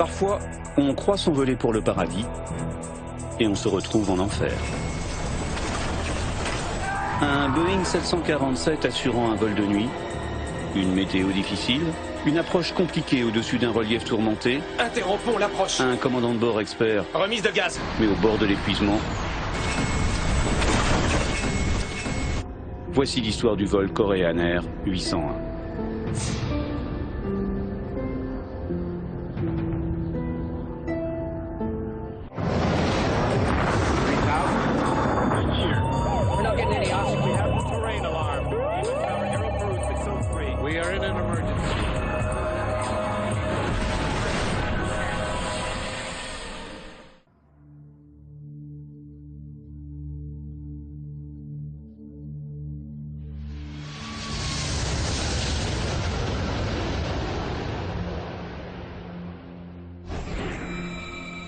Parfois, on croit s'envoler pour le paradis et on se retrouve en enfer. Un Boeing 747 assurant un vol de nuit, une météo difficile, une approche compliquée au-dessus d'un relief tourmenté. Interrompons l'approche. Un commandant de bord expert. Remise de gaz. Mais au bord de l'épuisement. Voici l'histoire du vol Korean Air 801.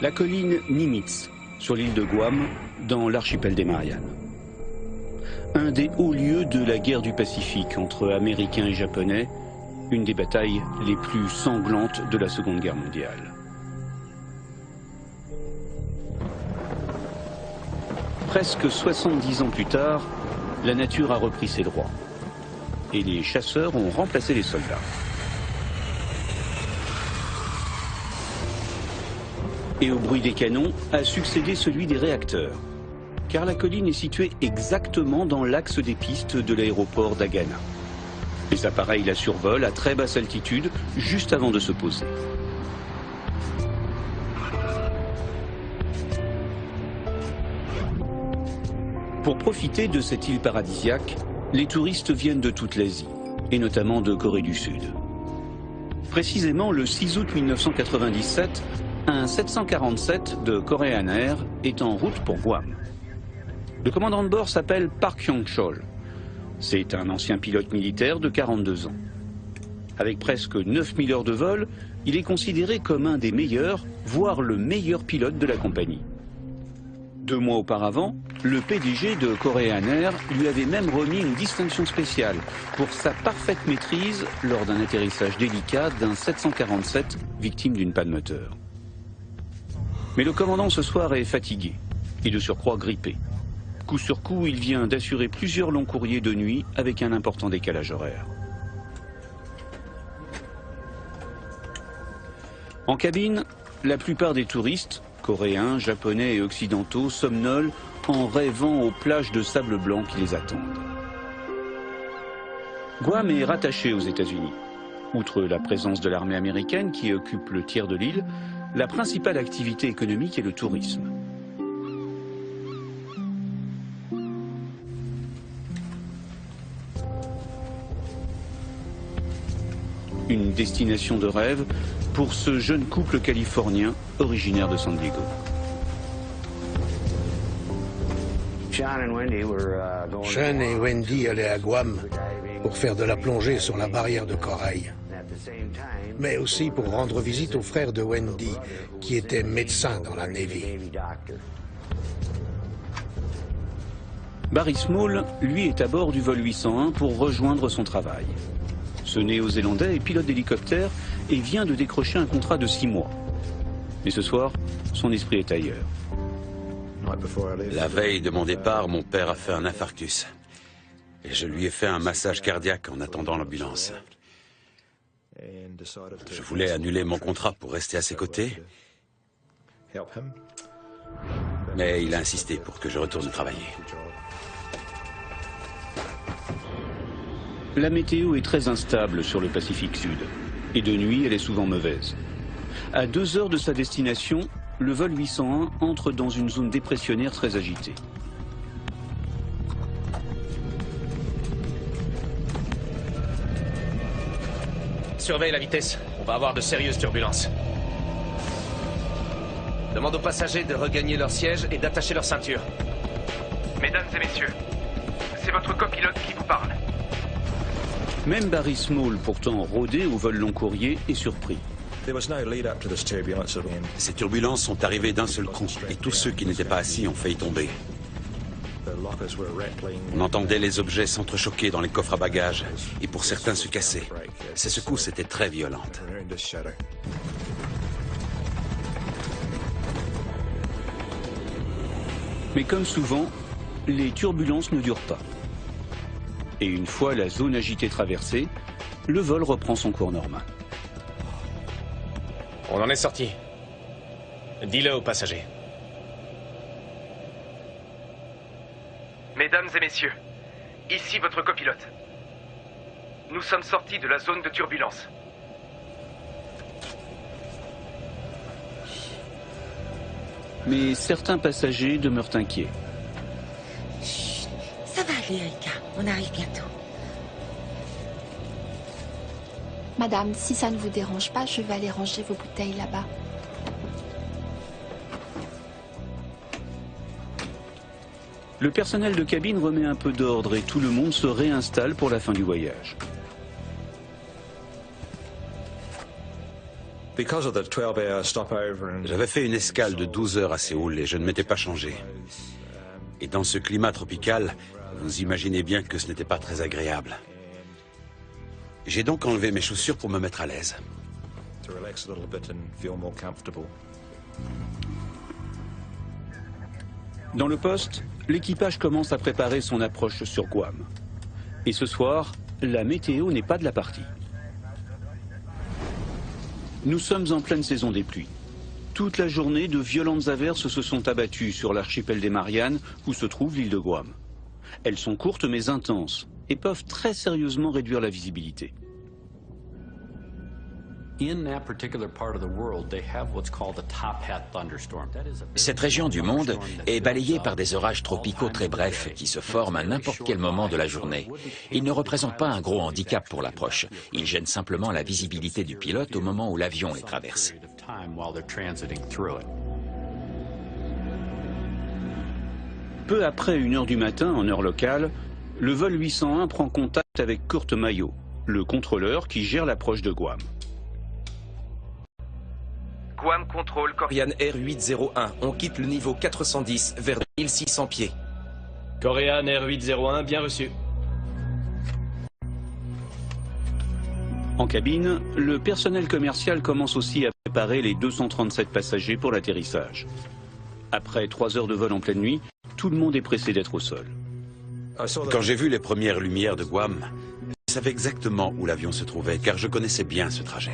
La colline Nimitz, sur l'île de Guam, dans l'archipel des Mariannes. Un des hauts lieux de la guerre du Pacifique entre Américains et Japonais, une des batailles les plus sanglantes de la Seconde Guerre mondiale. Presque 70 ans plus tard, la nature a repris ses droits. Et les chasseurs ont remplacé les soldats. Et au bruit des canons a succédé celui des réacteurs, car la colline est située exactement dans l'axe des pistes de l'aéroport d'Agana. Les appareils la survolent à très basse altitude, juste avant de se poser. Pour profiter de cette île paradisiaque, les touristes viennent de toute l'Asie, et notamment de Corée du Sud. Précisément le 6 août 1997, un 747 de Korean Air est en route pour Guam. Le commandant de bord s'appelle Park Hyung-chol. C'est un ancien pilote militaire de 42 ans. Avec presque 9000 heures de vol, il est considéré comme un des meilleurs, voire le meilleur pilote de la compagnie. 2 mois auparavant, le PDG de Korean Air lui avait même remis une distinction spéciale pour sa parfaite maîtrise lors d'un atterrissage délicat d'un 747 victime d'une panne moteur. Mais le commandant ce soir est fatigué et de surcroît grippé. Coup sur coup, il vient d'assurer plusieurs longs courriers de nuit avec un important décalage horaire. En cabine, la plupart des touristes, coréens, japonais et occidentaux, somnolent en rêvant aux plages de sable blanc qui les attendent. Guam est rattaché aux États-Unis. Outre la présence de l'armée américaine qui occupe le tiers de l'île, la principale activité économique est le tourisme. Une destination de rêve pour ce jeune couple californien originaire de San Diego. Sean et Wendy allaient à Guam pour faire de la plongée sur la barrière de corail, mais aussi pour rendre visite au frère de Wendy, qui était médecin dans la Navy. Barry Small, lui, est à bord du vol 801 pour rejoindre son travail. Ce néo-zélandais est pilote d'hélicoptère et vient de décrocher un contrat de 6 mois. Mais ce soir, son esprit est ailleurs. La veille de mon départ, mon père a fait un infarctus. Et je lui ai fait un massage cardiaque en attendant l'ambulance. Je voulais annuler mon contrat pour rester à ses côtés. Mais il a insisté pour que je retourne travailler. La météo est très instable sur le Pacifique Sud. Et de nuit, elle est souvent mauvaise. À 2 heures de sa destination, le vol 801 entre dans une zone dépressionnaire très agitée. Surveille la vitesse. On va avoir de sérieuses turbulences. Demande aux passagers de regagner leur siège et d'attacher leur ceinture. Mesdames et messieurs, c'est votre copilote qui vous parle. Même Barry Small, pourtant rodé au vol long courrier, est surpris. Ces turbulences sont arrivées d'un seul coup et tous ceux qui n'étaient pas assis ont failli tomber. On entendait les objets s'entrechoquer dans les coffres à bagages et pour certains se casser. Ces secousses étaient très violentes. Mais comme souvent, les turbulences ne durent pas. Et une fois la zone agitée traversée, le vol reprend son cours normal. On en est sorti. Dis-le aux passagers. Mesdames et messieurs, ici votre copilote. Nous sommes sortis de la zone de turbulence. Mais certains passagers demeurent inquiets. Chut, ça va aller, Erika. On arrive bientôt. Madame, si ça ne vous dérange pas, je vais aller ranger vos bouteilles là-bas. Le personnel de cabine remet un peu d'ordre et tout le monde se réinstalle pour la fin du voyage. J'avais fait une escale de 12 heures à Séoul et je ne m'étais pas changé. Et dans ce climat tropical, vous imaginez bien que ce n'était pas très agréable. J'ai donc enlevé mes chaussures pour me mettre à l'aise. Dans le poste, l'équipage commence à préparer son approche sur Guam. Et ce soir, la météo n'est pas de la partie. Nous sommes en pleine saison des pluies. Toute la journée, de violentes averses se sont abattues sur l'archipel des Mariannes, où se trouve l'île de Guam. Elles sont courtes mais intenses et peuvent très sérieusement réduire la visibilité. Cette région du monde est balayée par des orages tropicaux très brefs qui se forment à n'importe quel moment de la journée. Ils ne représentent pas un gros handicap pour l'approche. Ils gênent simplement la visibilité du pilote au moment où l'avion les traverse. Peu après 1 h du matin, en heure locale, le vol 801 prend contact avec Kurt Mayo, le contrôleur qui gère l'approche de Guam. Guam contrôle Korean Air 801, on quitte le niveau 410 vers 1600 pieds. Korean Air 801, bien reçu. En cabine, le personnel commercial commence aussi à préparer les 237 passagers pour l'atterrissage. Après 3 heures de vol en pleine nuit, tout le monde est pressé d'être au sol. Quand j'ai vu les premières lumières de Guam, je savais exactement où l'avion se trouvait, car je connaissais bien ce trajet.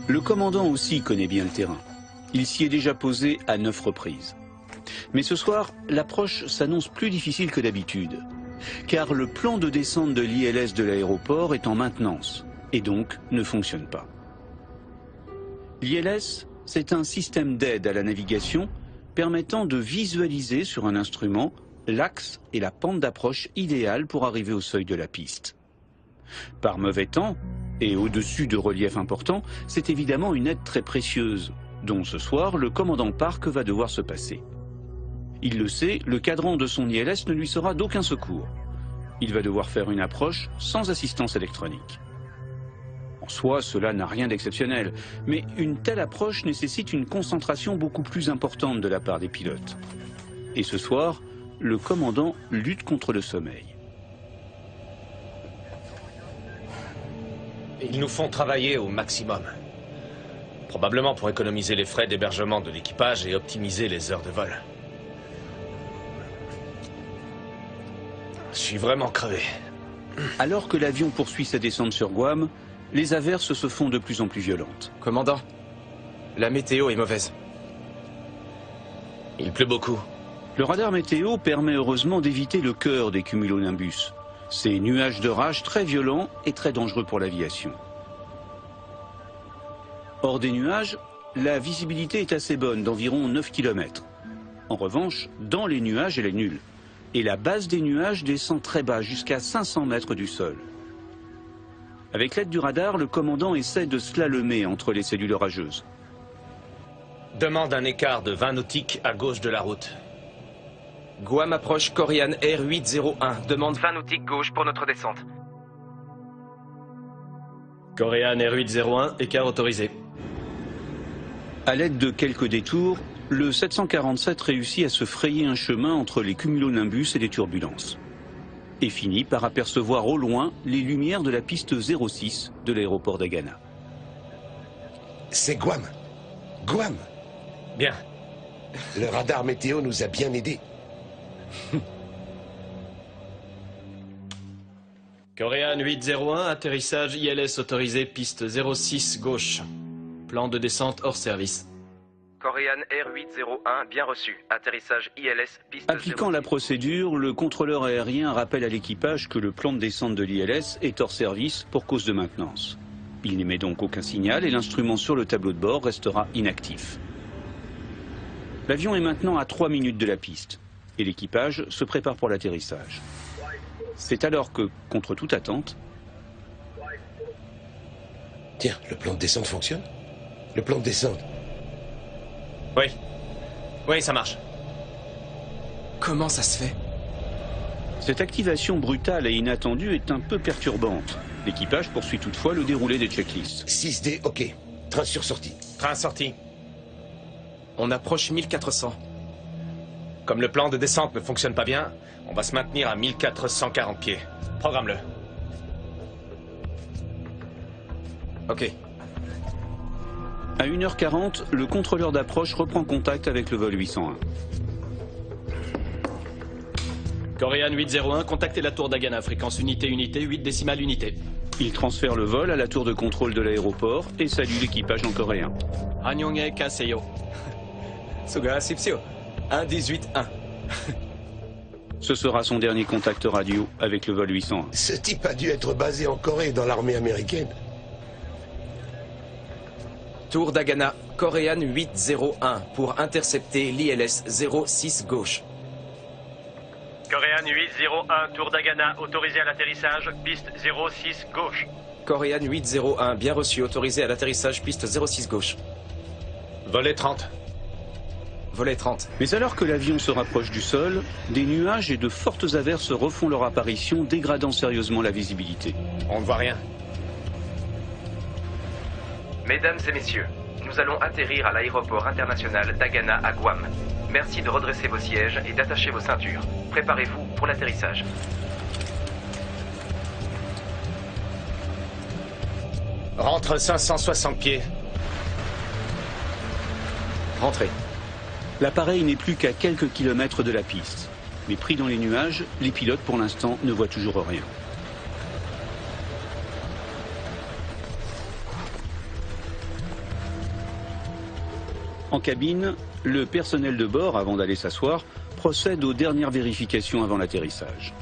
Le commandant aussi connaît bien le terrain. Il s'y est déjà posé à 9 reprises. Mais ce soir, l'approche s'annonce plus difficile que d'habitude, car le plan de descente de l'ILS de l'aéroport est en maintenance, et donc ne fonctionne pas. L'ILS, c'est un système d'aide à la navigation permettant de visualiser sur un instrument l'axe et la pente d'approche idéale pour arriver au seuil de la piste. Par mauvais temps, et au-dessus de reliefs importants, c'est évidemment une aide très précieuse, dont ce soir le commandant Park va devoir se passer. Il le sait, le cadran de son ILS ne lui sera d'aucun secours. Il va devoir faire une approche sans assistance électronique. En soi, cela n'a rien d'exceptionnel, mais une telle approche nécessite une concentration beaucoup plus importante de la part des pilotes. Et ce soir, le commandant lutte contre le sommeil. Ils nous font travailler au maximum. Probablement pour économiser les frais d'hébergement de l'équipage et optimiser les heures de vol. Je suis vraiment crevé. Alors que l'avion poursuit sa descente sur Guam, les averses se font de plus en plus violentes. Commandant, la météo est mauvaise. Il pleut beaucoup. Le radar météo permet heureusement d'éviter le cœur des cumulonimbus. Ces nuages d'orage très violents et très dangereux pour l'aviation. Hors des nuages, la visibilité est assez bonne, d'environ 9 km. En revanche, dans les nuages, elle est nulle. Et la base des nuages descend très bas, jusqu'à 500 mètres du sol. Avec l'aide du radar, le commandant essaie de slalomer entre les cellules orageuses. Demande un écart de 20 nautiques à gauche de la route. Guam approche Korean Air 801, demande 20 nautiques gauche pour notre descente. Korean Air 801, écart autorisé. À l'aide de quelques détours, le 747 réussit à se frayer un chemin entre les cumulonimbus et les turbulences. Et finit par apercevoir au loin les lumières de la piste 06 de l'aéroport d'Agana. C'est Guam. Guam. Bien. Le radar météo nous a bien aidés. Coréan 801, atterrissage ILS autorisé, piste 06 gauche. Plan de descente hors service. Coréan R801, bien reçu. Atterrissage ILS, piste Appliquant 06. la procédure, le contrôleur aérien rappelle à l'équipage que le plan de descente de l'ILS est hors service pour cause de maintenance. Il n'émet donc aucun signal et l'instrument sur le tableau de bord restera inactif. L'avion est maintenant à 3 minutes de la piste et l'équipage se prépare pour l'atterrissage. C'est alors que, contre toute attente... Tiens, le plan de descente fonctionne? Le plan de descente. Oui. Oui, ça marche. Comment ça se fait? Cette activation brutale et inattendue est un peu perturbante. L'équipage poursuit toutefois le déroulé des checklists. 6D, ok. Train sur sortie. Train sorti. On approche 1400. Comme le plan de descente ne fonctionne pas bien, on va se maintenir à 1440 pieds. Programme-le. Ok. À 1h40, le contrôleur d'approche reprend contact avec le vol 801. Coréan 801, contactez la tour d'Agana, fréquence unité, 8 décimales unité. Il transfère le vol à la tour de contrôle de l'aéroport et salue l'équipage en coréen. Annyeonghae kaseyo. Suga Sipsio. 1-18-1. Ce sera son dernier contact radio avec le vol 801. Ce type a dû être basé en Corée dans l'armée américaine. Tour d'Agana, Coréan 801 pour intercepter l'ILS 06 gauche. Coréan 801, tour d'Agana, autorisé à l'atterrissage, piste 06 gauche. Coréan 801, bien reçu, autorisé à l'atterrissage, piste 06 gauche. Volet 30. Volet 30. Mais alors que l'avion se rapproche du sol, des nuages et de fortes averses refont leur apparition, dégradant sérieusement la visibilité. On ne voit rien. Mesdames et messieurs, nous allons atterrir à l'aéroport international d'Agana à Guam. Merci de redresser vos sièges et d'attacher vos ceintures. Préparez-vous pour l'atterrissage. Rentre 560 pieds. Rentrez. L'appareil n'est plus qu'à quelques kilomètres de la piste. Mais pris dans les nuages, les pilotes pour l'instant ne voient toujours rien. En cabine, le personnel de bord, avant d'aller s'asseoir, procède aux dernières vérifications avant l'atterrissage.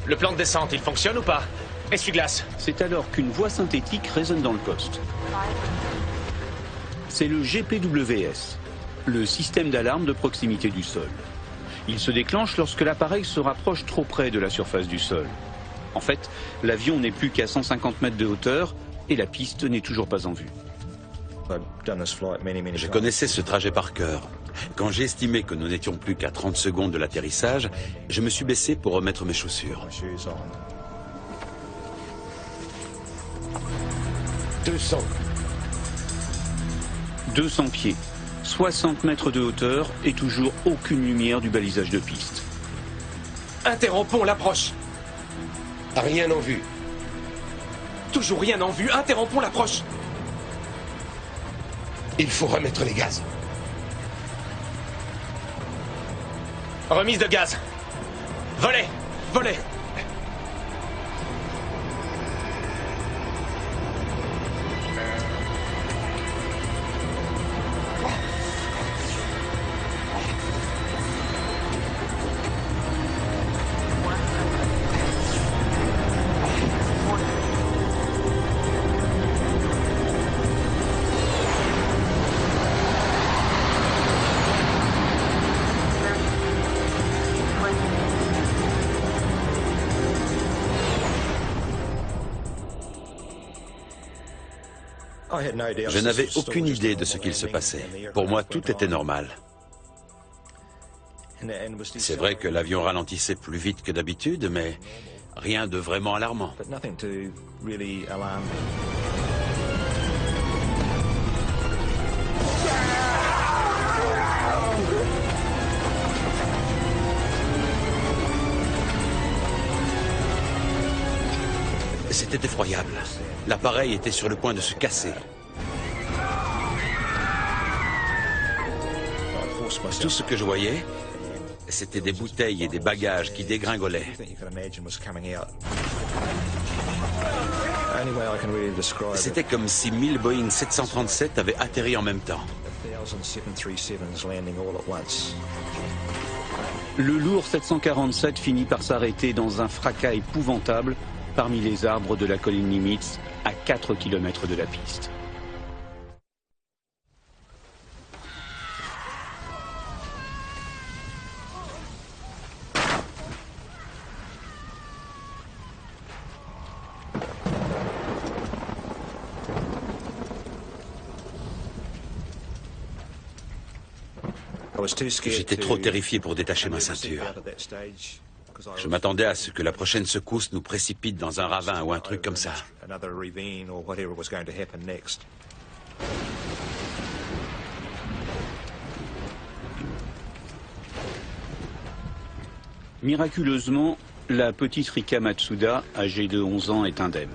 Le plan de descente, il fonctionne ou pas? Essuie-glace. C'est alors qu'une voix synthétique résonne dans le poste. C'est le GPWS, le système d'alarme de proximité du sol. Il se déclenche lorsque l'appareil se rapproche trop près de la surface du sol. En fait, l'avion n'est plus qu'à 150 mètres de hauteur et la piste n'est toujours pas en vue. Je connaissais ce trajet par cœur. Quand j'ai estimé que nous n'étions plus qu'à 30 secondes de l'atterrissage, je me suis baissé pour remettre mes chaussures. 200 pieds, 60 mètres de hauteur et toujours aucune lumière du balisage de piste. Interrompons l'approche. Rien en vue. Toujours rien en vue, interrompons l'approche. Il faut remettre les gaz. Remise de gaz. Volet. Volet. Je n'avais aucune idée de ce qu'il se passait. Pour moi, tout était normal. C'est vrai que l'avion ralentissait plus vite que d'habitude, mais rien de vraiment alarmant. C'était effroyable. L'appareil était sur le point de se casser. Tout ce que je voyais, c'était des bouteilles et des bagages qui dégringolaient. C'était comme si 1000 Boeing 737 avaient atterri en même temps. Le lourd 747 finit par s'arrêter dans un fracas épouvantable parmi les arbres de la colline Nimitz, à 4 km de la piste. J'étais trop terrifié pour détacher ma ceinture. Je m'attendais à ce que la prochaine secousse nous précipite dans un ravin ou un truc comme ça. Miraculeusement, la petite Rika Matsuda, âgée de 11 ans, est indemne.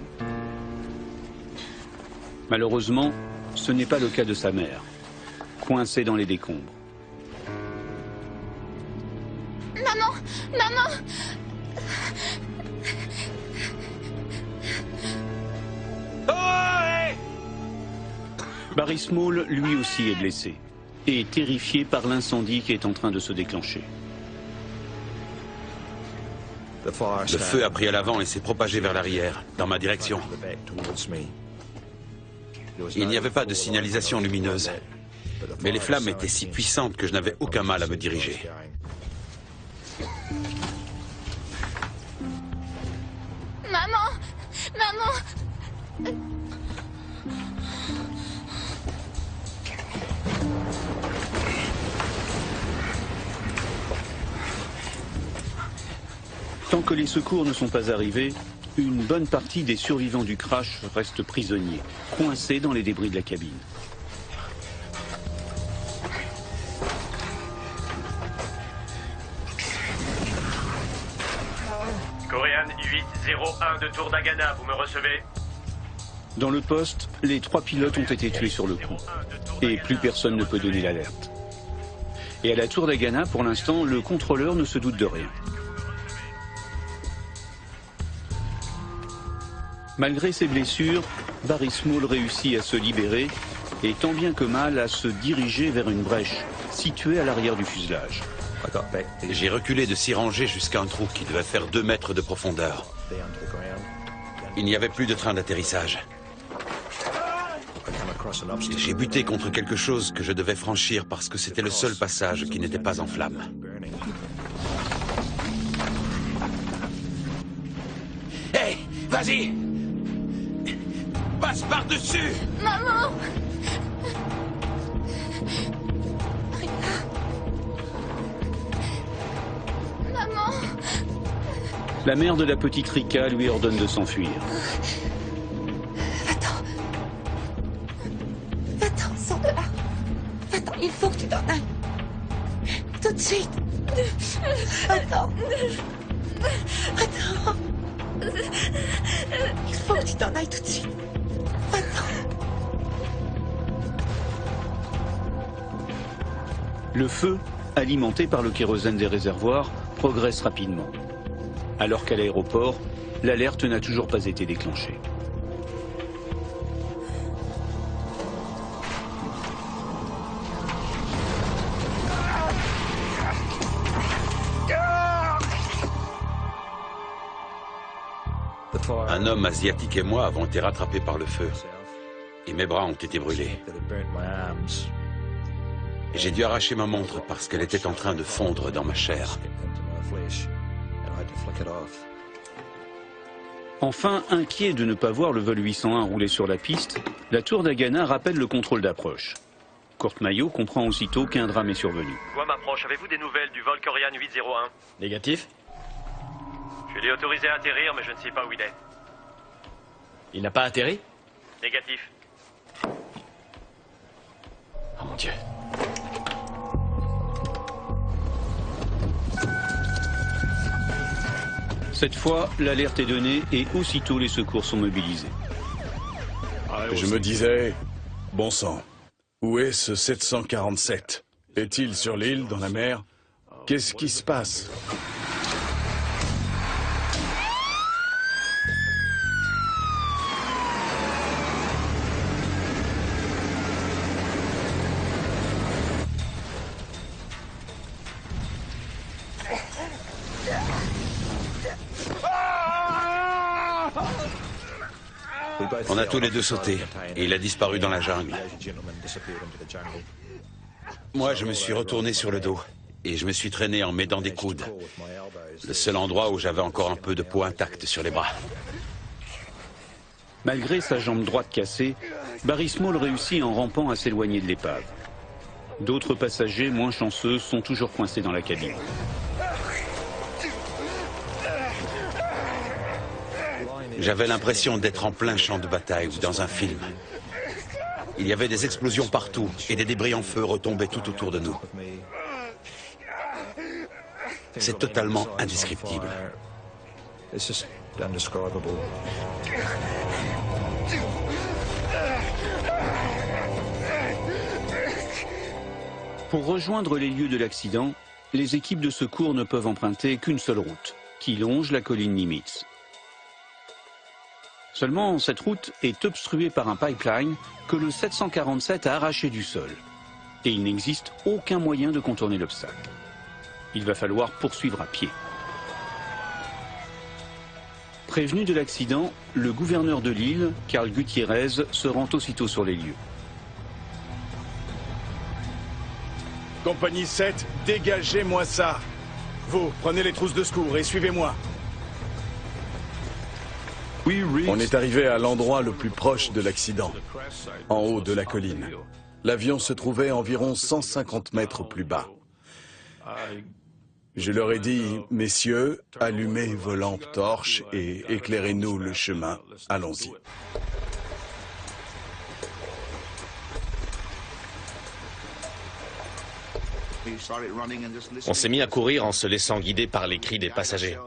Malheureusement, ce n'est pas le cas de sa mère, coincée dans les décombres. Maman! Maman! Barry Small, lui aussi, est blessé et est terrifié par l'incendie qui est en train de se déclencher. Le feu a pris à l'avant et s'est propagé vers l'arrière, dans ma direction. Il n'y avait pas de signalisation lumineuse, mais les flammes étaient si puissantes que je n'avais aucun mal à me diriger. Maman! Maman! Tant que les secours ne sont pas arrivés, une bonne partie des survivants du crash restent prisonniers, coincés dans les débris de la cabine. Korean 801 de Tour Dagana, vous me recevez? Dans le poste, les 3 pilotes ont été tués sur le coup, et plus personne ne peut donner l'alerte. Et à la Tour Dagana, pour l'instant, le contrôleur ne se doute de rien. Malgré ses blessures, Barry Small réussit à se libérer et tant bien que mal à se diriger vers une brèche située à l'arrière du fuselage. J'ai reculé de 6 rangées jusqu'à un trou qui devait faire 2 mètres de profondeur. Il n'y avait plus de train d'atterrissage. J'ai buté contre quelque chose que je devais franchir parce que c'était le seul passage qui n'était pas en flammes. Hé, vas-y! Passe par-dessus! Maman! Maman! La mère de la petite Rika lui ordonne de s'enfuir. Va-t'en, sors de là. Va-t'en, il faut que tu t'en ailles. Tout de suite. Attends. Attends. Il faut que tu t'en ailles tout de suite. Le feu, alimenté par le kérosène des réservoirs, progresse rapidement. Alors qu'à l'aéroport, l'alerte n'a toujours pas été déclenchée. Un homme asiatique et moi avons été rattrapés par le feu. Et mes bras ont été brûlés. J'ai dû arracher ma montre parce qu'elle était en train de fondre dans ma chair. Enfin, inquiet de ne pas voir le vol 801 rouler sur la piste, la Tour Dagana rappelle le contrôle d'approche. Kurt Mayo comprend aussitôt qu'un drame est survenu. Guam approche, avez-vous des nouvelles du vol Korean 801? Négatif. Je l'ai autorisé à atterrir, mais je ne sais pas où il est. Il n'a pas atterri? Négatif. Oh mon Dieu. Cette fois, l'alerte est donnée et aussitôt les secours sont mobilisés. Je me disais, bon sang, où est ce 747? Est-il sur l'île, dans la mer? Qu'est-ce qui se passe? On a tous les deux sauté, et il a disparu dans la jungle. Moi, je me suis retourné sur le dos, et je me suis traîné en m'aidant des coudes. Le seul endroit où j'avais encore un peu de peau intacte sur les bras. Malgré sa jambe droite cassée, Barry Small réussit en rampant à s'éloigner de l'épave. D'autres passagers moins chanceux sont toujours coincés dans la cabine. J'avais l'impression d'être en plein champ de bataille ou dans un film. Il y avait des explosions partout et des débris en feu retombaient tout autour de nous. C'est totalement indescriptible. Pour rejoindre les lieux de l'accident, les équipes de secours ne peuvent emprunter qu'une seule route, qui longe la colline Nimitz. Seulement, cette route est obstruée par un pipeline que le 747 a arraché du sol. Et il n'existe aucun moyen de contourner l'obstacle. Il va falloir poursuivre à pied. Prévenu de l'accident, le gouverneur de l'île, Carl Gutiérrez, se rend aussitôt sur les lieux. Compagnie 7, dégagez-moi ça. Vous, prenez les trousses de secours et suivez-moi. On est arrivé à l'endroit le plus proche de l'accident, en haut de la colline. L'avion se trouvait environ 150 mètres plus bas. Je leur ai dit, messieurs, allumez vos lampes torches et éclairez-nous le chemin. Allons-y. On s'est mis à courir en se laissant guider par les cris des passagers,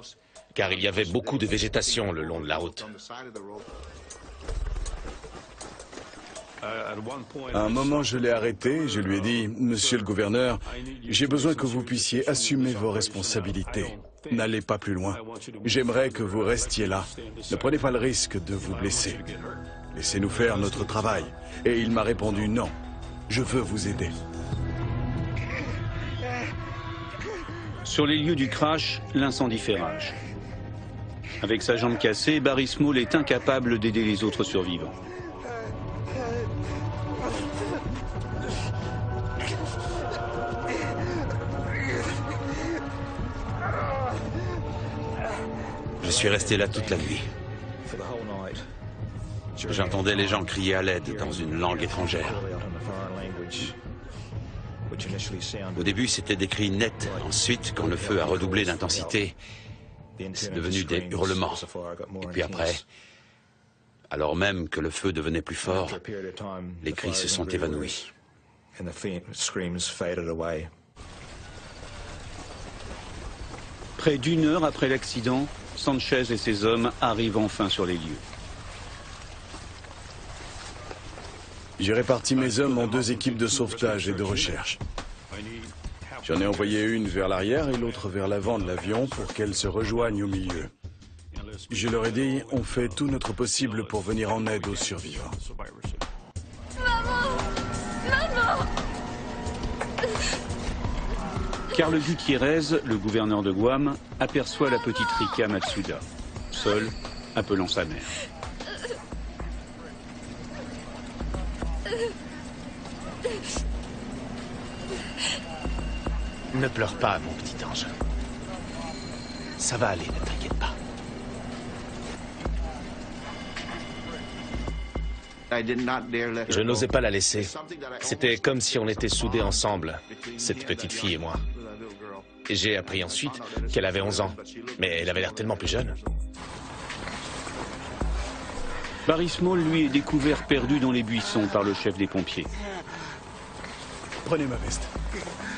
car il y avait beaucoup de végétation le long de la route. À un moment, je l'ai arrêté, je lui ai dit, monsieur le gouverneur, j'ai besoin que vous puissiez assumer vos responsabilités. N'allez pas plus loin. J'aimerais que vous restiez là. Ne prenez pas le risque de vous blesser. Laissez-nous faire notre travail. Et il m'a répondu non. Je veux vous aider. Sur les lieux du crash, l'incendie fait rage. Avec sa jambe cassée, Barry Small est incapable d'aider les autres survivants. Je suis resté là toute la nuit. J'entendais les gens crier à l'aide dans une langue étrangère. Au début, c'était des cris nets. Ensuite, quand le feu a redoublé d'intensité, c'est devenu des hurlements. Et puis après, alors même que le feu devenait plus fort, les cris se sont évanouis. Près d'une heure après l'accident, Sanchez et ses hommes arrivent enfin sur les lieux. J'ai réparti mes hommes en deux équipes de sauvetage et de recherche. J'en ai envoyé une vers l'arrière et l'autre vers l'avant de l'avion pour qu'elles se rejoignent au milieu. Je leur ai dit, on fait tout notre possible pour venir en aide aux survivants. Maman! Maman! Carl Gutiérrez, le gouverneur de Guam, aperçoit la petite Rika Matsuda, seule, appelant sa mère. Ne pleure pas, mon petit ange. Ça va aller, ne t'inquiète pas. Je n'osais pas la laisser. C'était comme si on était soudés ensemble, cette petite fille et moi. Et j'ai appris ensuite qu'elle avait 11 ans, mais elle avait l'air tellement plus jeune. Barry Small, lui, est découvert perdu dans les buissons par le chef des pompiers. Prenez ma veste.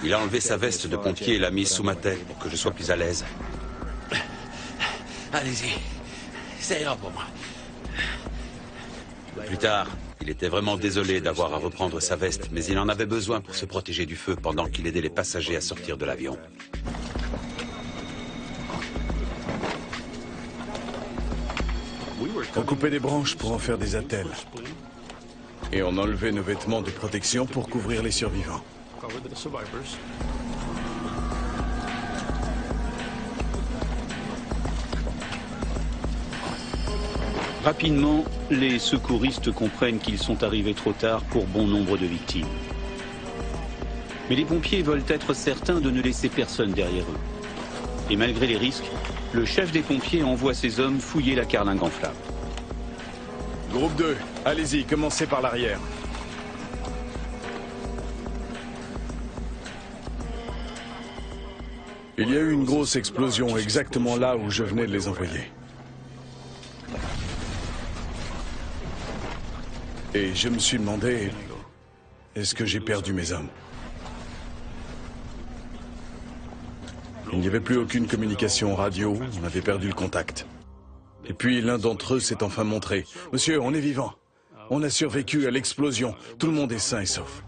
Il a enlevé sa veste de pompier et l'a mise sous ma tête pour que je sois plus à l'aise. Allez-y, ça ira pour moi. Plus tard, Il était vraiment désolé d'avoir à reprendre sa veste, mais il en avait besoin pour se protéger du feu pendant qu'il aidait les passagers à sortir de l'avion. On coupait des branches pour en faire des attelles. Et on enlevait nos vêtements de protection pour couvrir les survivants. Rapidement, les secouristes comprennent qu'ils sont arrivés trop tard pour bon nombre de victimes. Mais les pompiers veulent être certains de ne laisser personne derrière eux. Et malgré les risques, le chef des pompiers envoie ses hommes fouiller la carlingue en flammes. Groupe 2, allez-y, commencez par l'arrière. Il y a eu une grosse explosion exactement là où je venais de les envoyer. Et je me suis demandé, est-ce que j'ai perdu mes hommes? Il n'y avait plus aucune communication radio, on avait perdu le contact. Et puis l'un d'entre eux s'est enfin montré. « Monsieur, on est vivant. On a survécu à l'explosion. Tout le monde est sain et sauf. »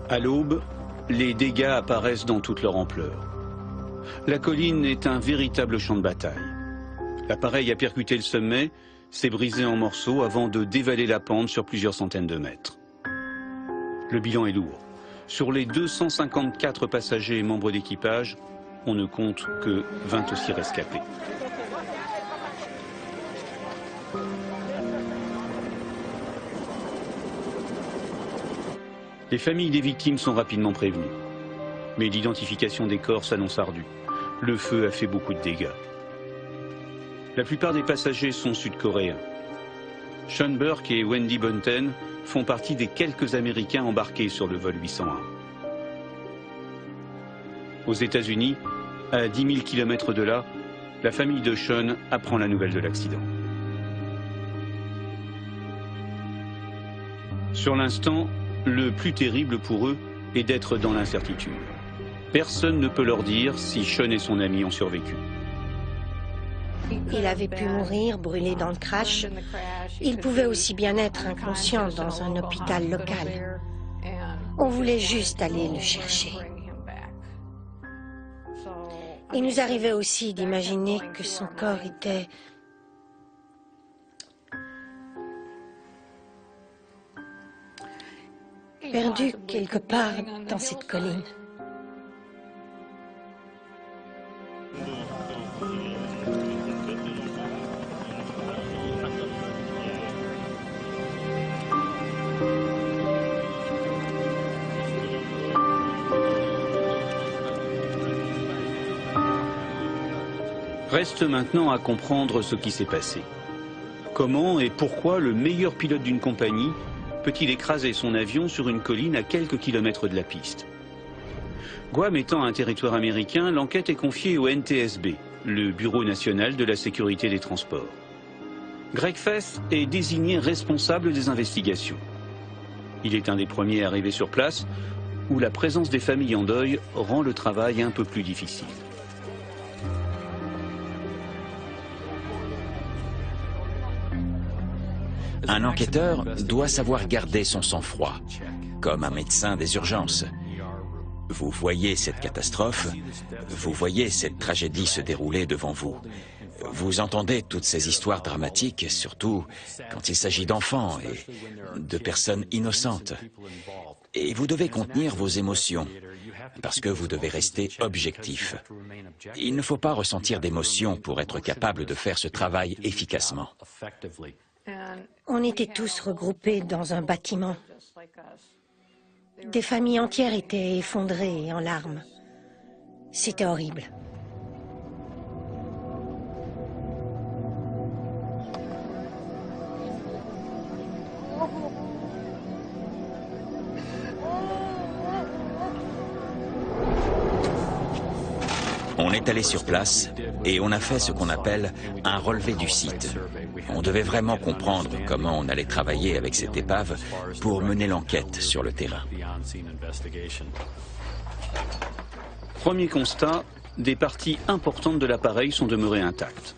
À l'aube, les dégâts apparaissent dans toute leur ampleur. La colline est un véritable champ de bataille. L'appareil a percuté le sommet, s'est brisé en morceaux avant de dévaler la pente sur plusieurs centaines de mètres. Le bilan est lourd. Sur les 254 passagers et membres d'équipage, on ne compte que 26 rescapés. Les familles des victimes sont rapidement prévenues. Mais l'identification des corps s'annonce ardue. Le feu a fait beaucoup de dégâts. La plupart des passagers sont sud-coréens. Sean Burke et Wendy Bunten font partie des quelques Américains embarqués sur le vol 801. Aux États-Unis, à 10 000 km de là, la famille de Sean apprend la nouvelle de l'accident. Sur l'instant, le plus terrible pour eux est d'être dans l'incertitude. Personne ne peut leur dire si Sean et son ami ont survécu. Il avait pu mourir brûlé dans le crash. Il pouvait aussi bien être inconscient dans un hôpital local. On voulait juste aller le chercher. Il nous arrivait aussi d'imaginer que son corps était perdu quelque part dans cette colline. Reste maintenant à comprendre ce qui s'est passé. Comment et pourquoi le meilleur pilote d'une compagnie peut-il écraser son avion sur une colline à quelques kilomètres de la piste? Guam étant un territoire américain, l'enquête est confiée au NTSB, le Bureau national de la sécurité des transports. Greg Fess est désigné responsable des investigations. Il est un des premiers arrivés sur place, où la présence des familles en deuil rend le travail un peu plus difficile. Un enquêteur doit savoir garder son sang-froid, comme un médecin des urgences. Vous voyez cette catastrophe, vous voyez cette tragédie se dérouler devant vous. Vous entendez toutes ces histoires dramatiques, surtout quand il s'agit d'enfants et de personnes innocentes. Et vous devez contenir vos émotions, parce que vous devez rester objectif. Il ne faut pas ressentir d'émotions pour être capable de faire ce travail efficacement. On était tous regroupés dans un bâtiment. Des familles entières étaient effondrées et en larmes. C'était horrible. On est allé sur place et on a fait ce qu'on appelle un relevé du site. On devait vraiment comprendre comment on allait travailler avec cette épave pour mener l'enquête sur le terrain. Premier constat, des parties importantes de l'appareil sont demeurées intactes.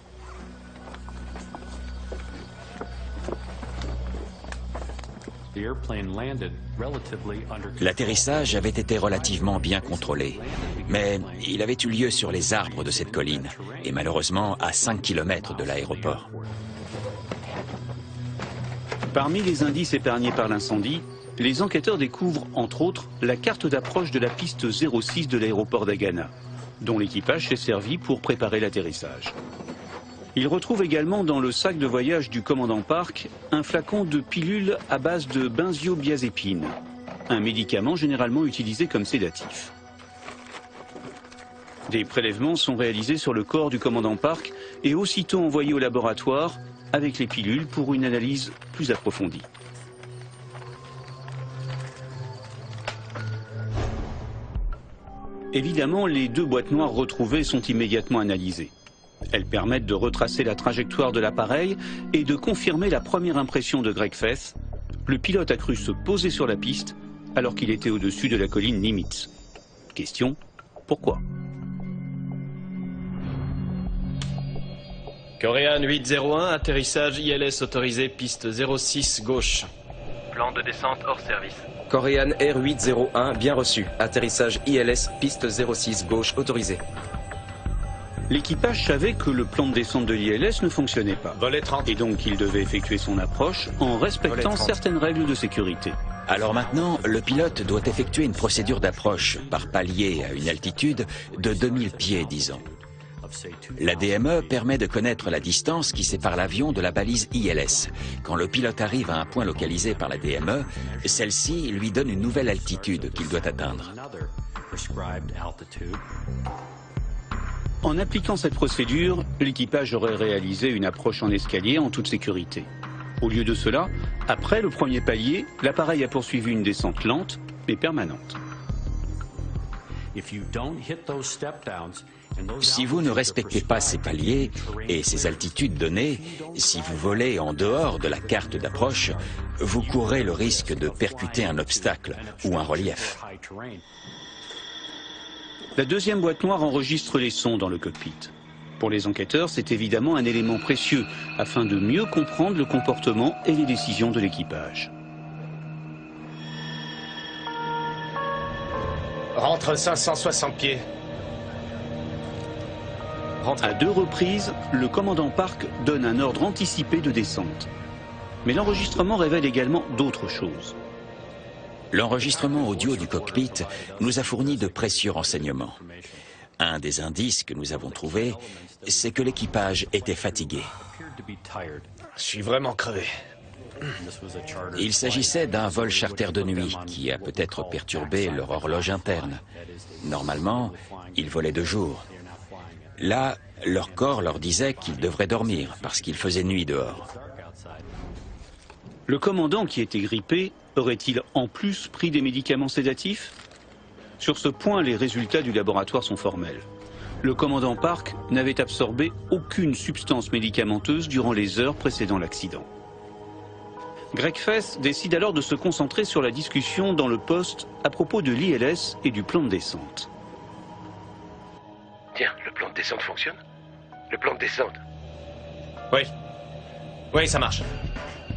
L'atterrissage avait été relativement bien contrôlé, mais il avait eu lieu sur les arbres de cette colline, et malheureusement à 5 km de l'aéroport. Parmi les indices épargnés par l'incendie, les enquêteurs découvrent, entre autres, la carte d'approche de la piste 06 de l'aéroport d'Agana, dont l'équipage s'est servi pour préparer l'atterrissage. Ils retrouvent également dans le sac de voyage du commandant Park un flacon de pilules à base de benzodiazépine, un médicament généralement utilisé comme sédatif. Des prélèvements sont réalisés sur le corps du commandant Park et aussitôt envoyés au laboratoire avec les pilules pour une analyse plus approfondie. Évidemment, les 2 boîtes noires retrouvées sont immédiatement analysées. Elles permettent de retracer la trajectoire de l'appareil et de confirmer la première impression de Greg Fess. Le pilote a cru se poser sur la piste alors qu'il était au-dessus de la colline Nimitz. Question, pourquoi? Korean 801, atterrissage ILS autorisé, piste 06 gauche. Plan de descente hors service. Korean R801, bien reçu. Atterrissage ILS, piste 06 gauche autorisé. L'équipage savait que le plan de descente de l'ILS ne fonctionnait pas. Volet 30. Et donc il devait effectuer son approche en respectant certaines règles de sécurité. Alors maintenant, le pilote doit effectuer une procédure d'approche par palier à une altitude de 2000 pieds, disons. La DME permet de connaître la distance qui sépare l'avion de la balise ILS. Quand le pilote arrive à un point localisé par la DME, celle-ci lui donne une nouvelle altitude qu'il doit atteindre. En appliquant cette procédure, l'équipage aurait réalisé une approche en escalier en toute sécurité. Au lieu de cela, après le premier palier, l'appareil a poursuivi une descente lente mais permanente. Si vous ne respectez pas ces paliers et ces altitudes données, si vous volez en dehors de la carte d'approche, vous courez le risque de percuter un obstacle ou un relief. La deuxième boîte noire enregistre les sons dans le cockpit. Pour les enquêteurs, c'est évidemment un élément précieux afin de mieux comprendre le comportement et les décisions de l'équipage. Rentre 560 pieds. À 2 reprises, le commandant Park donne un ordre anticipé de descente. Mais l'enregistrement révèle également d'autres choses. L'enregistrement audio du cockpit nous a fourni de précieux renseignements. Un des indices que nous avons trouvé, c'est que l'équipage était fatigué. Je suis vraiment crevé. Il s'agissait d'un vol charter de nuit qui a peut-être perturbé leur horloge interne. Normalement, ils volaient de jour. Là, leur corps leur disait qu'ils devraient dormir parce qu'il faisait nuit dehors. Le commandant qui était grippé aurait-il en plus pris des médicaments sédatifs? Sur ce point, les résultats du laboratoire sont formels. Le commandant Park n'avait absorbé aucune substance médicamenteuse durant les heures précédant l'accident. Greg Fess décide alors de se concentrer sur la discussion dans le poste à propos de l'ILS et du plan de descente. Tiens, le plan de descente fonctionne? Le plan de descente? Oui. Oui, ça marche.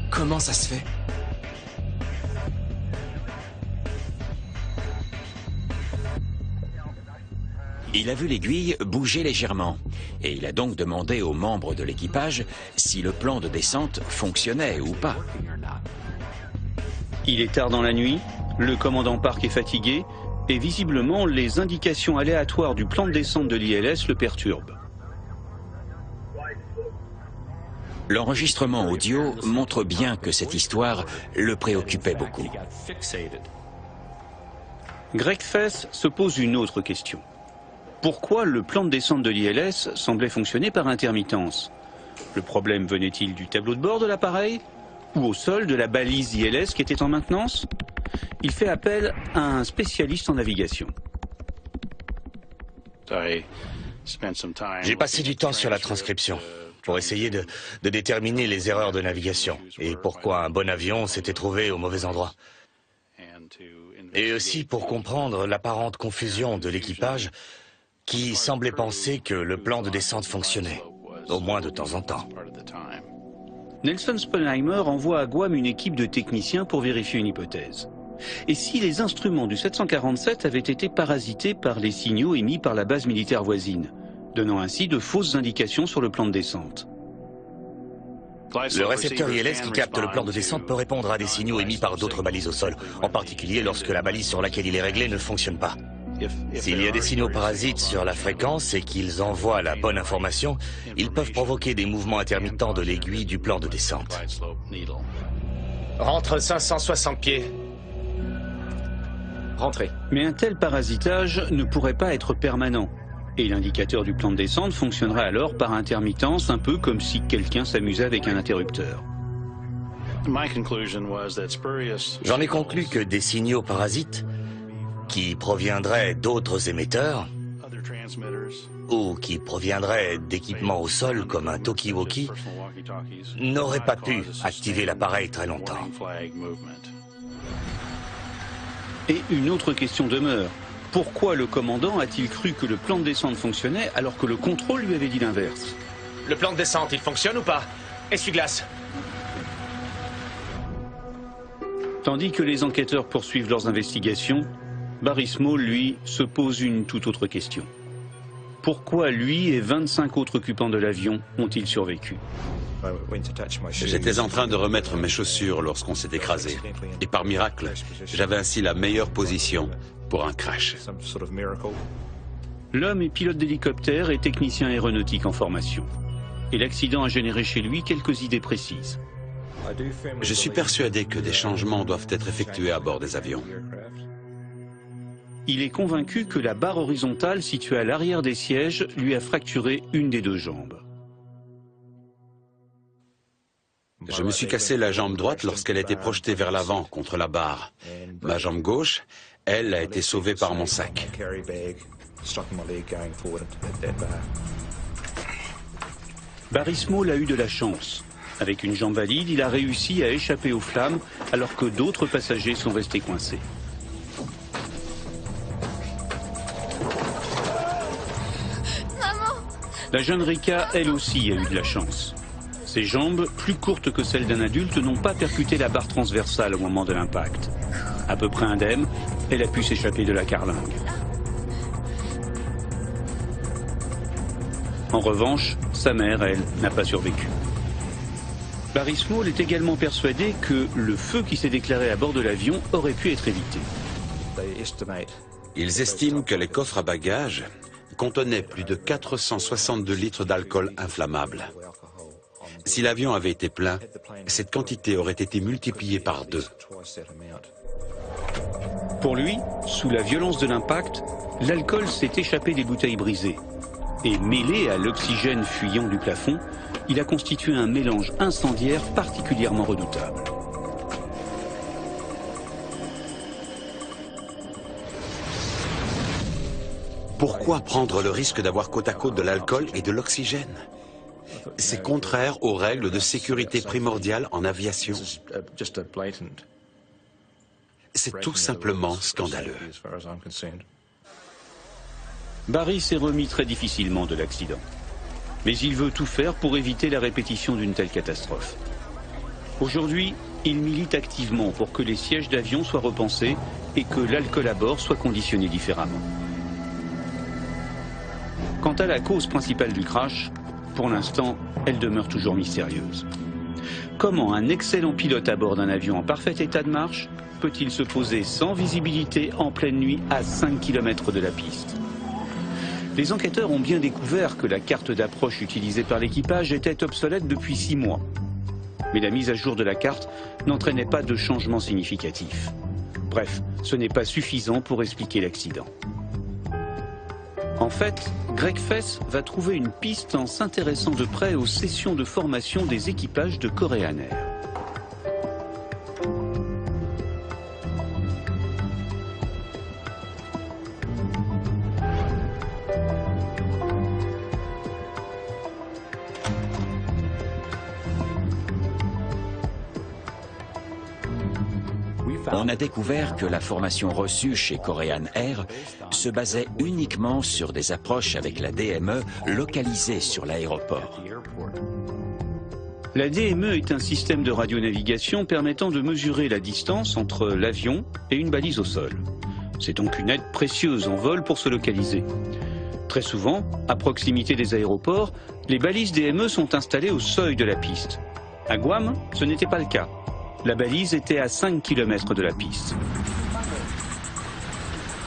Comment ça se fait? Il a vu l'aiguille bouger légèrement et il a donc demandé aux membres de l'équipage si le plan de descente fonctionnait ou pas. Il est tard dans la nuit, le commandant Park est fatigué et visiblement les indications aléatoires du plan de descente de l'ILS le perturbent. L'enregistrement audio montre bien que cette histoire le préoccupait beaucoup. Greg Fess se pose une autre question. Pourquoi le plan de descente de l'ILS semblait fonctionner par intermittence? Le problème venait-il du tableau de bord de l'appareil ou au sol de la balise ILS qui était en maintenance? Il fait appel à un spécialiste en navigation. J'ai passé du temps sur la transcription pour essayer de déterminer les erreurs de navigation et pourquoi un bon avion s'était trouvé au mauvais endroit. Et aussi pour comprendre l'apparente confusion de l'équipage qui semblait penser que le plan de descente fonctionnait, au moins de temps en temps. Nelson Sponheimer envoie à Guam une équipe de techniciens pour vérifier une hypothèse. Et si les instruments du 747 avaient été parasités par les signaux émis par la base militaire voisine, donnant ainsi de fausses indications sur le plan de descente? Le récepteur ILS qui capte le plan de descente peut répondre à des signaux émis par d'autres balises au sol, en particulier lorsque la balise sur laquelle il est réglé ne fonctionne pas. S'il y a des signaux parasites sur la fréquence et qu'ils envoient la bonne information, ils peuvent provoquer des mouvements intermittents de l'aiguille du plan de descente. Rentre 560 pieds. Rentrez. Mais un tel parasitage ne pourrait pas être permanent. Et l'indicateur du plan de descente fonctionnerait alors par intermittence, un peu comme si quelqu'un s'amusait avec un interrupteur. J'en ai conclu que des signaux parasites qui proviendraient d'autres émetteurs ou qui proviendraient d'équipements au sol comme un talkie-walkie n'auraient pas pu activer l'appareil très longtemps. Et une autre question demeure. Pourquoi le commandant a-t-il cru que le plan de descente fonctionnait alors que le contrôle lui avait dit l'inverse? Le plan de descente, il fonctionne ou pas? Essuie-glace. Tandis que les enquêteurs poursuivent leurs investigations, Barry Small, lui, se pose une toute autre question. Pourquoi lui et 25 autres occupants de l'avion ont-ils survécu? J'étais en train de remettre mes chaussures lorsqu'on s'est écrasé. Et par miracle, j'avais ainsi la meilleure position pour un crash. L'homme est pilote d'hélicoptère et technicien aéronautique en formation. Et l'accident a généré chez lui quelques idées précises. Je suis persuadé que des changements doivent être effectués à bord des avions. Il est convaincu que la barre horizontale située à l'arrière des sièges lui a fracturé une des deux jambes. Je me suis cassé la jambe droite lorsqu'elle a été projetée vers l'avant contre la barre. Ma jambe gauche, elle, a été sauvée par mon sac. Barry Small a eu de la chance. Avec une jambe valide, il a réussi à échapper aux flammes alors que d'autres passagers sont restés coincés. Maman! La jeune Rika, elle aussi, a eu de la chance. Ses jambes, plus courtes que celles d'un adulte, n'ont pas percuté la barre transversale au moment de l'impact. À peu près indemne, elle a pu s'échapper de la carlingue. En revanche, sa mère, elle, n'a pas survécu. Barry Small est également persuadé que le feu qui s'est déclaré à bord de l'avion aurait pu être évité. Ils estiment que les coffres à bagages contenaient plus de 462 litres d'alcool inflammable. Si l'avion avait été plein, cette quantité aurait été multipliée par 2. Pour lui, sous la violence de l'impact, l'alcool s'est échappé des bouteilles brisées. Et mêlé à l'oxygène fuyant du plafond, il a constitué un mélange incendiaire particulièrement redoutable. Pourquoi prendre le risque d'avoir côte à côte de l'alcool et de l'oxygène? C'est contraire aux règles de sécurité primordiales en aviation. C'est tout simplement scandaleux. Barry s'est remis très difficilement de l'accident. Mais il veut tout faire pour éviter la répétition d'une telle catastrophe. Aujourd'hui, il milite activement pour que les sièges d'avion soient repensés et que l'alcool à bord soit conditionné différemment. Quant à la cause principale du crash, pour l'instant, elle demeure toujours mystérieuse. Comment un excellent pilote à bord d'un avion en parfait état de marche peut-il se poser sans visibilité en pleine nuit à 5 km de la piste? Les enquêteurs ont bien découvert que la carte d'approche utilisée par l'équipage était obsolète depuis 6 mois. Mais la mise à jour de la carte n'entraînait pas de changement significatif. Bref, ce n'est pas suffisant pour expliquer l'accident. En fait, Greg Fess va trouver une piste en s'intéressant de près aux sessions de formation des équipages de Korean Air. On a découvert que la formation reçue chez Korean Air se basait uniquement sur des approches avec la DME localisées sur l'aéroport. La DME est un système de radionavigation permettant de mesurer la distance entre l'avion et une balise au sol. C'est donc une aide précieuse en vol pour se localiser. Très souvent, à proximité des aéroports, les balises DME sont installées au seuil de la piste. À Guam, ce n'était pas le cas. La balise était à 5 km de la piste.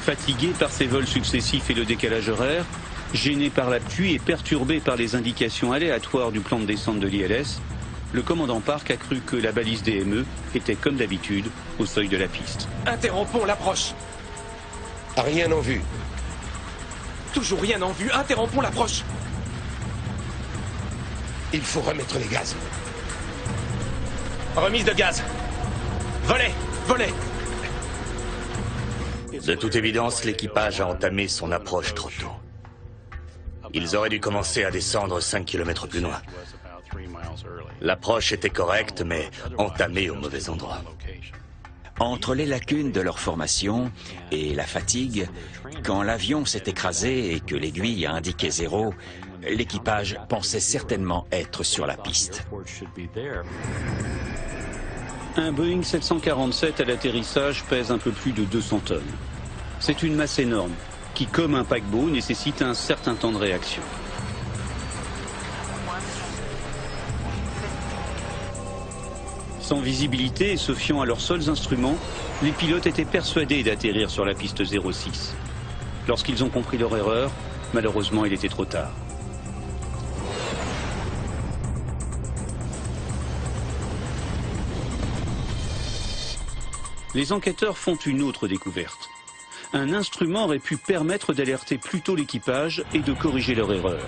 Fatigué par ces vols successifs et le décalage horaire, gêné par la pluie et perturbé par les indications aléatoires du plan de descente de l'ILS, le commandant Park a cru que la balise DME était comme d'habitude au seuil de la piste. Interrompons l'approche. Rien en vue. Toujours rien en vue, interrompons l'approche. Il faut remettre les gaz. Remise de gaz. Volet, volet. De toute évidence, l'équipage a entamé son approche trop tôt. Ils auraient dû commencer à descendre 5 km plus loin. L'approche était correcte, mais entamée au mauvais endroit. Entre les lacunes de leur formation et la fatigue, quand l'avion s'est écrasé et que l'aiguille a indiqué 0, l'équipage pensait certainement être sur la piste. Un Boeing 747 à l'atterrissage pèse un peu plus de 200 tonnes. C'est une masse énorme qui, comme un paquebot, nécessite un certain temps de réaction. Sans visibilité et se fiant à leurs seuls instruments, les pilotes étaient persuadés d'atterrir sur la piste 06. Lorsqu'ils ont compris leur erreur, malheureusement, il était trop tard. Les enquêteurs font une autre découverte. Un instrument aurait pu permettre d'alerter plus tôt l'équipage et de corriger leur erreur.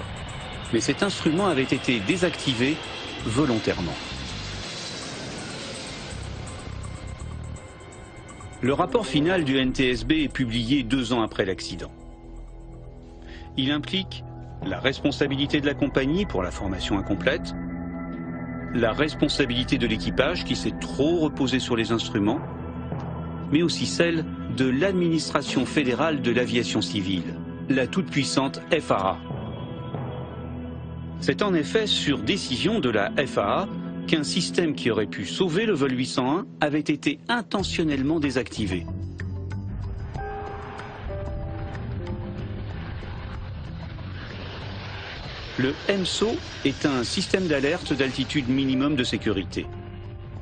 Mais cet instrument avait été désactivé volontairement. Le rapport final du NTSB est publié 2 ans après l'accident. Il implique la responsabilité de la compagnie pour la formation incomplète, la responsabilité de l'équipage qui s'est trop reposé sur les instruments, mais aussi celle de l'administration fédérale de l'aviation civile, la toute-puissante FAA. C'est en effet sur décision de la FAA qu'un système qui aurait pu sauver le vol 801 avait été intentionnellement désactivé. Le MSO est un système d'alerte d'altitude minimum de sécurité.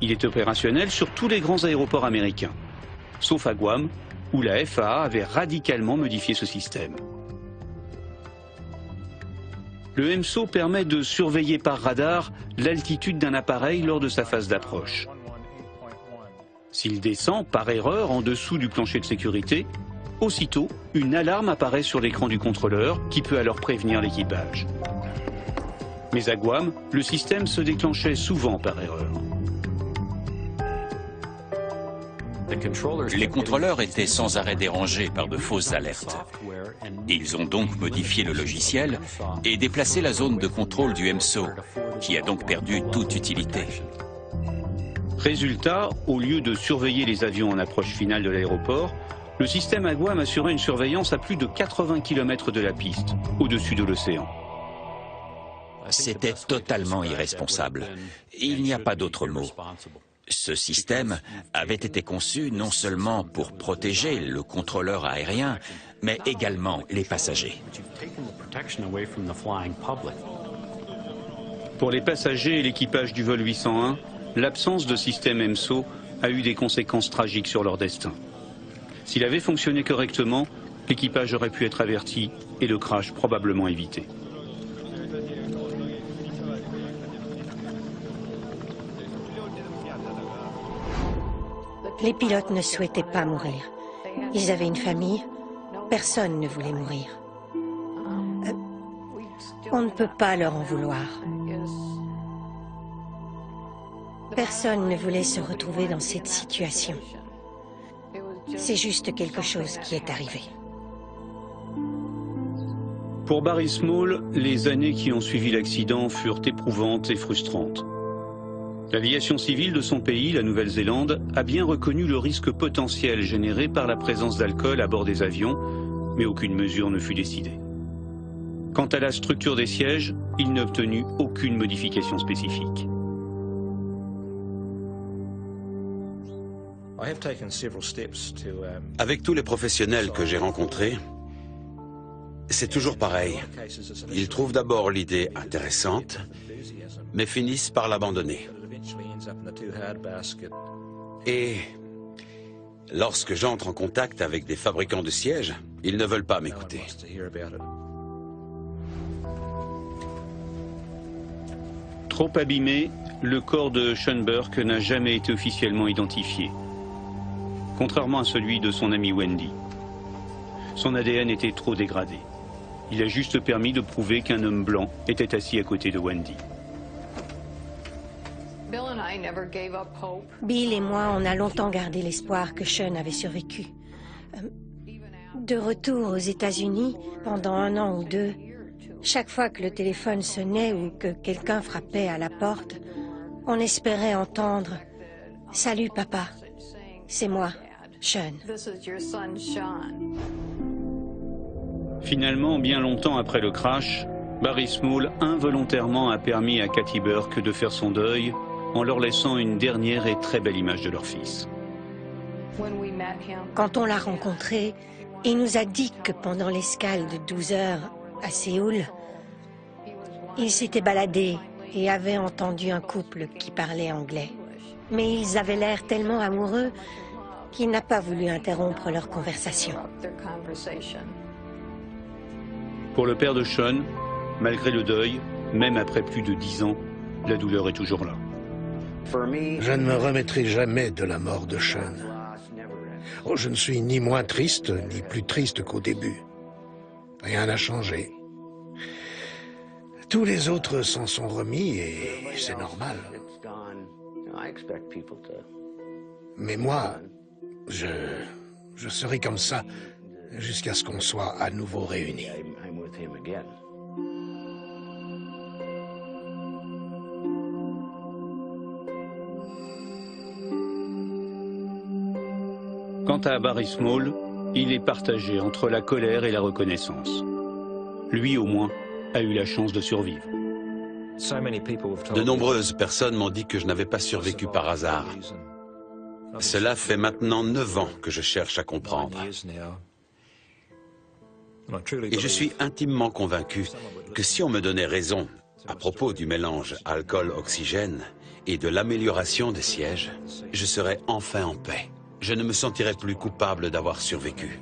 Il est opérationnel sur tous les grands aéroports américains, sauf à Guam, où la FAA avait radicalement modifié ce système. Le MSO permet de surveiller par radar l'altitude d'un appareil lors de sa phase d'approche. S'il descend par erreur en dessous du plancher de sécurité, aussitôt, une alarme apparaît sur l'écran du contrôleur qui peut alors prévenir l'équipage. Mais à Guam, le système se déclenchait souvent par erreur. Les contrôleurs étaient sans arrêt dérangés par de fausses alertes. Ils ont donc modifié le logiciel et déplacé la zone de contrôle du MSO, qui a donc perdu toute utilité. Résultat, au lieu de surveiller les avions en approche finale de l'aéroport, le système à Guam assurait une surveillance à plus de 80 km de la piste, au-dessus de l'océan. C'était totalement irresponsable. Il n'y a pas d'autre mot. Ce système avait été conçu non seulement pour protéger le contrôleur aérien, mais également les passagers. Pour les passagers et l'équipage du vol 801, l'absence de système MSO a eu des conséquences tragiques sur leur destin. S'il avait fonctionné correctement, l'équipage aurait pu être averti et le crash probablement évité. Les pilotes ne souhaitaient pas mourir. Ils avaient une famille. Personne ne voulait mourir. On ne peut pas leur en vouloir. Personne ne voulait se retrouver dans cette situation. C'est juste quelque chose qui est arrivé. Pour Barry Small, les années qui ont suivi l'accident furent éprouvantes et frustrantes. L'aviation civile de son pays, la Nouvelle-Zélande, a bien reconnu le risque potentiel généré par la présence d'alcool à bord des avions, mais aucune mesure ne fut décidée. Quant à la structure des sièges, il n'a obtenu aucune modification spécifique. Avec tous les professionnels que j'ai rencontrés, c'est toujours pareil. Ils trouvent d'abord l'idée intéressante, mais finissent par l'abandonner. Et lorsque j'entre en contact avec des fabricants de sièges, ils ne veulent pas m'écouter. Trop abîmé, le corps de Sean Burke n'a jamais été officiellement identifié, contrairement à celui de son amie Wendy. Son ADN était trop dégradé. Il a juste permis de prouver qu'un homme blanc était assis à côté de Wendy. Bill et moi, on a longtemps gardé l'espoir que Sean avait survécu. De retour aux États-Unis, pendant 1 an ou 2, chaque fois que le téléphone sonnait ou que quelqu'un frappait à la porte, on espérait entendre « Salut papa, c'est moi, Sean ». Finalement, bien longtemps après le crash, Barry Small involontairement a permis à Katie Burke de faire son deuil en leur laissant une dernière et très belle image de leur fils. Quand on l'a rencontré, il nous a dit que pendant l'escale de 12 heures à Séoul, il s'était baladé et avait entendu un couple qui parlait anglais. Mais ils avaient l'air tellement amoureux qu'il n'a pas voulu interrompre leur conversation. Pour le père de Sean, malgré le deuil, même après plus de 10 ans, la douleur est toujours là. Je ne me remettrai jamais de la mort de Sean. Oh, je ne suis ni moins triste, ni plus triste qu'au début. Rien n'a changé. Tous les autres s'en sont remis et c'est normal. Mais moi, je serai comme ça jusqu'à ce qu'on soit à nouveau réunis. Quant à Barry Small, il est partagé entre la colère et la reconnaissance. Lui, au moins, a eu la chance de survivre. De nombreuses personnes m'ont dit que je n'avais pas survécu par hasard. Cela fait maintenant 9 ans que je cherche à comprendre. Et je suis intimement convaincu que si on me donnait raison à propos du mélange alcool-oxygène et de l'amélioration des sièges, je serais enfin en paix. Je ne me sentirais plus coupable d'avoir survécu.